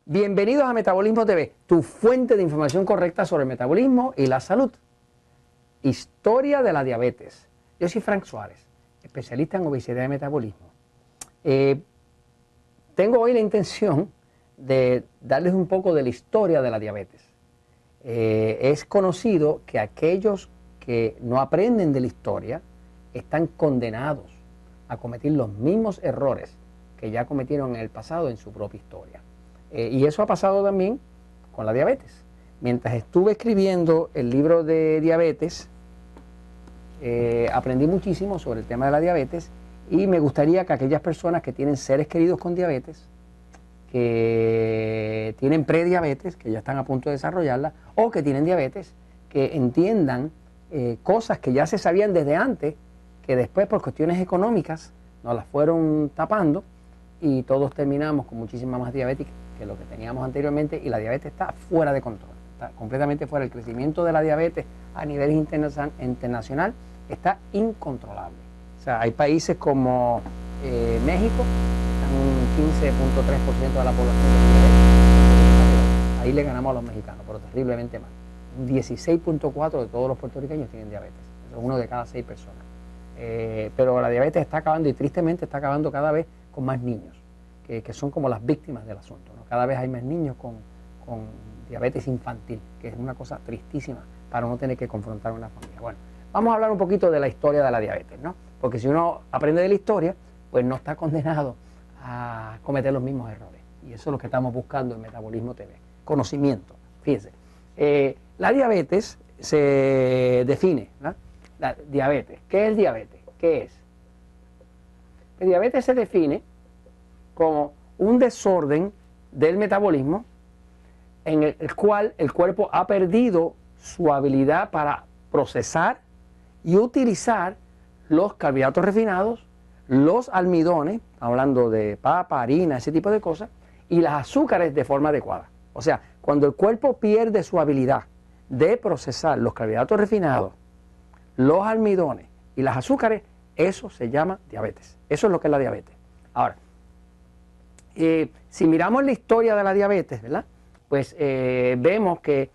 Bienvenidos a Metabolismo TV, tu fuente de información correcta sobre el metabolismo y la salud. Historia de la diabetes. Yo soy Frank Suárez, especialista en obesidad y metabolismo. Tengo hoy la intención de darles un poco de la historia de la diabetes. Es conocido que aquellos que no aprenden de la historia están condenados a cometer los mismos errores que ya cometieron en el pasado en su propia historia. Y eso ha pasado también con la diabetes. Mientras estuve escribiendo el libro de diabetes, aprendí muchísimo sobre el tema de la diabetes y me gustaría que aquellas personas que tienen seres queridos con diabetes, que tienen prediabetes, que ya están a punto de desarrollarla, o que tienen diabetes, que entiendan cosas que ya se sabían desde antes, que después por cuestiones económicas nos las fueron tapando y todos terminamos con muchísima más diabetes que lo que teníamos anteriormente, y la diabetes está fuera de control, está completamente fuera. El crecimiento de la diabetes a nivel internacional está incontrolable. O sea, hay países como México, un 15.3% de la población de diabetes. Ahí le ganamos a los mexicanos, pero terriblemente mal. Un 16.4% de todos los puertorriqueños tienen diabetes. Eso es 1 de cada 6 personas. Pero la diabetes está acabando, y tristemente está acabando cada vez con más niños, que son como las víctimas del asunto, ¿no? Cada vez hay más niños con diabetes infantil, que es una cosa tristísima para no tener que confrontar una familia. Bueno, vamos a hablar un poquito de la historia de la diabetes, ¿no? Porque si uno aprende de la historia, pues no está condenado a cometer los mismos errores. Y eso es lo que estamos buscando en Metabolismo TV. Conocimiento. Fíjense, la diabetes se define, ¿no? La diabetes. ¿Qué es diabetes? ¿Qué es? La diabetes se define como un desorden del metabolismo en el cual el cuerpo ha perdido su habilidad para procesar y utilizar los carbohidratos refinados, los almidones, hablando de papa, harina, ese tipo de cosas, y los azúcares de forma adecuada. O sea, cuando el cuerpo pierde su habilidad de procesar los carbohidratos refinados, los almidones y los azúcares, eso se llama diabetes. Eso es lo que es la diabetes. Ahora, si miramos la historia de la diabetes, ¿verdad? Pues vemos que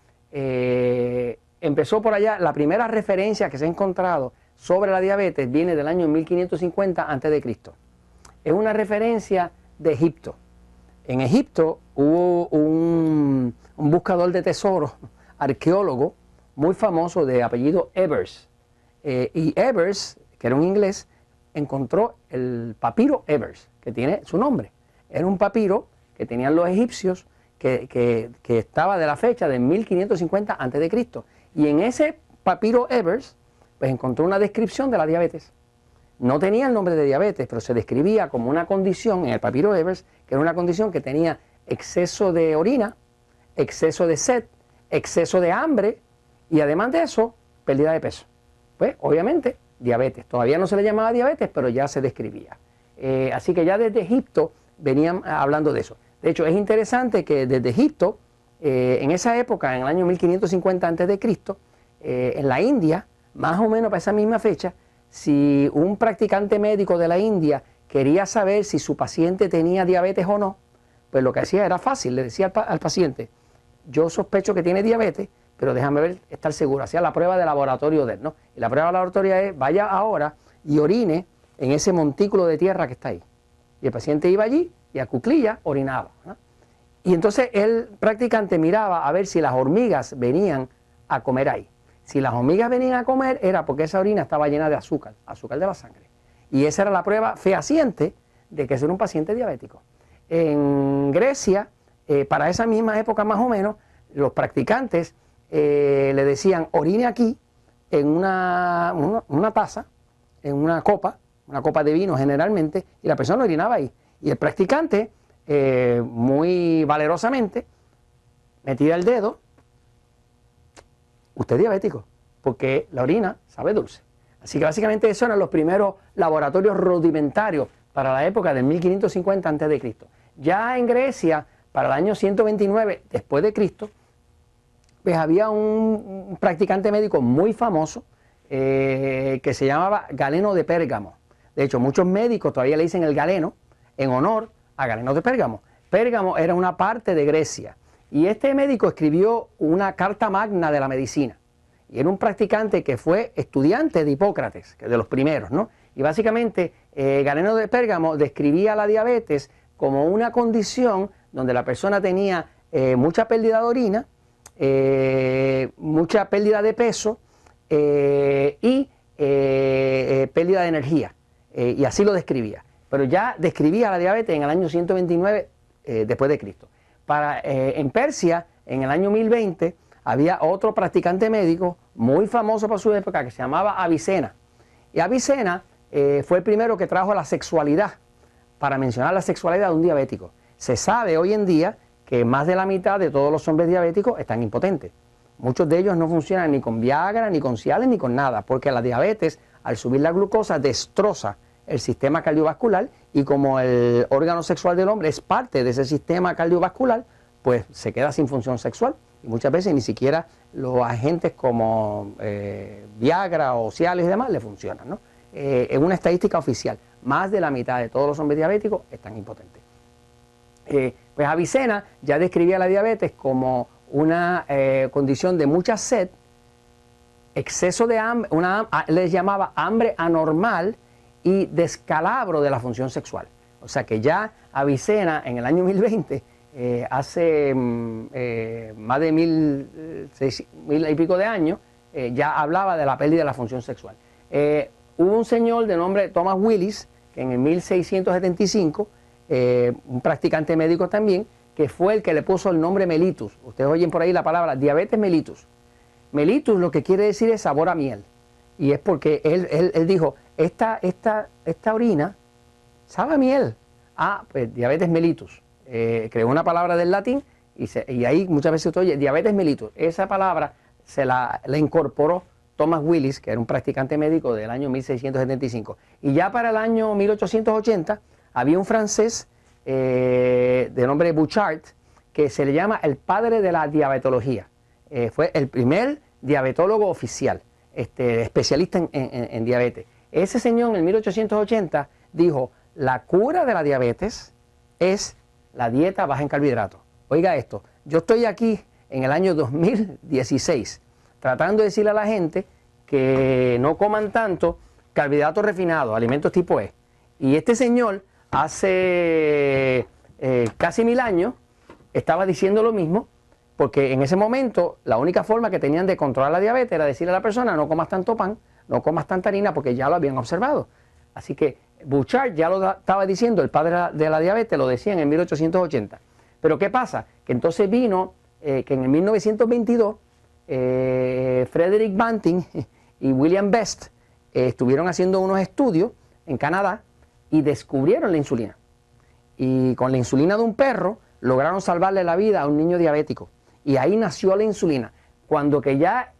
empezó por allá. La primera referencia que se ha encontrado sobre la diabetes viene del año 1550 a.C. Es una referencia de Egipto. En Egipto hubo un buscador de tesoros, arqueólogo, muy famoso, de apellido Ebers. Y Ebers, que era un inglés, encontró el papiro Ebers, que tiene su nombre. Era un papiro que tenían los egipcios, que estaba de la fecha de 1550 a.C. Y en ese papiro Ebers, pues encontró una descripción de la diabetes. No tenía el nombre de diabetes, pero se describía como una condición en el papiro Ebers, que era una condición que tenía exceso de orina, exceso de sed, exceso de hambre y además de eso, pérdida de peso. Pues obviamente diabetes. Todavía no se le llamaba diabetes, pero ya se describía. Así que ya desde Egipto venían hablando de eso. De hecho, es interesante que desde Egipto, en esa época, en el año 1550 a.C., en la India, más o menos para esa misma fecha, si un practicante médico de la India quería saber si su paciente tenía diabetes o no, pues lo que hacía era fácil, le decía al paciente: yo sospecho que tiene diabetes, pero déjame ver, estar seguro. Hacía la prueba de laboratorio de él, ¿no? Y la prueba de laboratorio es: vaya ahora y orine en ese montículo de tierra que está ahí. Y el paciente iba allí y a cuclillas orinaba, ¿no? Y entonces el practicante miraba a ver si las hormigas venían a comer ahí. Si las hormigas venían a comer, era porque esa orina estaba llena de azúcar, azúcar de la sangre. Y esa era la prueba fehaciente de que ese era un paciente diabético. En Grecia, para esa misma época más o menos, los practicantes le decían: orine aquí en una taza, en una copa de vino generalmente, y la persona orinaba ahí. Y el practicante, muy valerosamente, metía el dedo: usted es diabético, porque la orina sabe dulce. Así que básicamente esos eran los primeros laboratorios rudimentarios para la época de 1550 a.C. Ya en Grecia, para el año 129 después de Cristo, pues había un practicante médico muy famoso que se llamaba Galeno de Pérgamo. De hecho, muchos médicos todavía le dicen el Galeno en honor a Galeno de Pérgamo. Pérgamo era una parte de Grecia y este médico escribió una carta magna de la medicina y era un practicante que fue estudiante de Hipócrates, que de los primeros, ¿no? Y básicamente Galeno de Pérgamo describía la diabetes como una condición donde la persona tenía mucha pérdida de orina, mucha pérdida de peso y pérdida de energía, y así lo describía. Pero ya describía la diabetes en el año 129 después de Cristo. En Persia, en el año 1020, había otro practicante médico muy famoso para su época que se llamaba Avicena. Y Avicena fue el primero que trajo la sexualidad, para mencionar la sexualidad de un diabético. Se sabe hoy en día que más de la mitad de todos los hombres diabéticos están impotentes. Muchos de ellos no funcionan ni con Viagra, ni con Cialis, ni con nada, porque la diabetes, al subir la glucosa, destroza el sistema cardiovascular y como el órgano sexual del hombre es parte de ese sistema cardiovascular, pues se queda sin función sexual y muchas veces ni siquiera los agentes como Viagra o Cialis y demás le funcionan, ¿no? Es una estadística oficial, más de la mitad de todos los hombres diabéticos están impotentes. Pues Avicena ya describía la diabetes como una condición de mucha sed, exceso de hambre, les llamaba hambre anormal y descalabro de la función sexual. O sea que ya Avicena en el año 1020, hace más de mil y pico de años, ya hablaba de la pérdida de la función sexual. Hubo un señor de nombre Thomas Willis, que en el 1675, un practicante médico también, que fue el que le puso el nombre mellitus. Ustedes oyen por ahí la palabra diabetes mellitus. Mellitus lo que quiere decir es sabor a miel. Y es porque él dijo, esta orina sabe a miel. Ah, pues diabetes mellitus. Creó una palabra del latín y ahí muchas veces usted oye diabetes mellitus. Esa palabra la incorporó Thomas Willis, que era un practicante médico del año 1675. Y ya para el año 1880 había un francés de nombre Bouchard, que se le llama el padre de la diabetología. Fue el primer diabetólogo oficial, especialista en diabetes. Ese señor en el 1880 dijo, la cura de la diabetes es la dieta baja en carbohidratos. Oiga esto, yo estoy aquí en el año 2016 tratando de decirle a la gente que no coman tanto carbohidratos refinados, alimentos tipo E. Y este señor hace casi 1000 años estaba diciendo lo mismo, porque en ese momento la única forma que tenían de controlar la diabetes era decirle a la persona no comas tanto pan, no comas tanta harina, porque ya lo habían observado. Así que Bouchard ya lo estaba diciendo, el padre de la diabetes lo decía en el 1880. Pero ¿qué pasa? Que entonces vino que en el 1922 Frederick Banting y William Best estuvieron haciendo unos estudios en Canadá y descubrieron la insulina. Y con la insulina de un perro lograron salvarle la vida a un niño diabético. Y ahí nació la insulina. Cuando que ya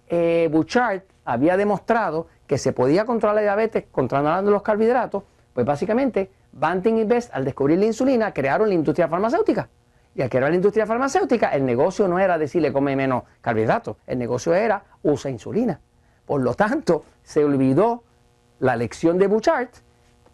Bouchard había demostrado que se podía controlar la diabetes controlando los carbohidratos, pues básicamente Banting y Best, al descubrir la insulina, crearon la industria farmacéutica. Y al crear la industria farmacéutica, el negocio no era decirle come menos carbohidratos, el negocio era usa insulina. Por lo tanto, se olvidó la lección de Bouchard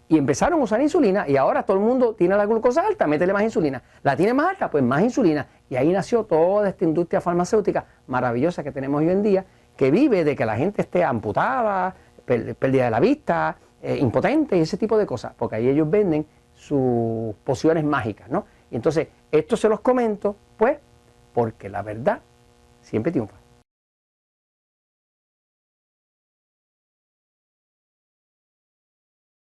y empezaron a usar insulina y ahora todo el mundo tiene la glucosa alta, métele más insulina. La tiene más alta, pues más insulina. Y ahí nació toda esta industria farmacéutica maravillosa que tenemos hoy en día, que vive de que la gente esté amputada, pérdida de la vista, impotente y ese tipo de cosas, porque ahí ellos venden sus pociones mágicas, ¿no? Y entonces, esto se los comento, pues, porque la verdad siempre triunfa.